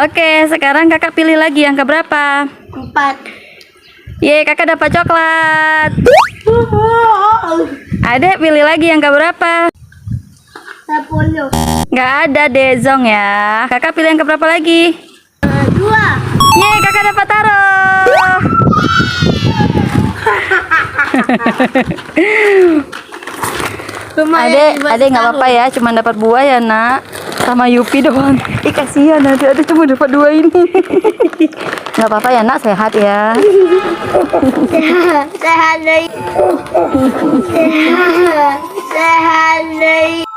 Oke, sekarang kakak pilih lagi yang keberapa? 4. Ye, kakak dapat coklat. Adek pilih lagi yang keberapa? 10. Nggak ada Dezong ya. Kakak pilih yang keberapa lagi? 2. Ye, kakak dapat taro. Adek nggak apa-apa ya, cuma dapat buah ya nak, sama Yupi doang. Ih kasihan adek cuma dapat 2 ini. Nggak apa-apa ya nak, sehat ya. Sehat deh. Sehat deh.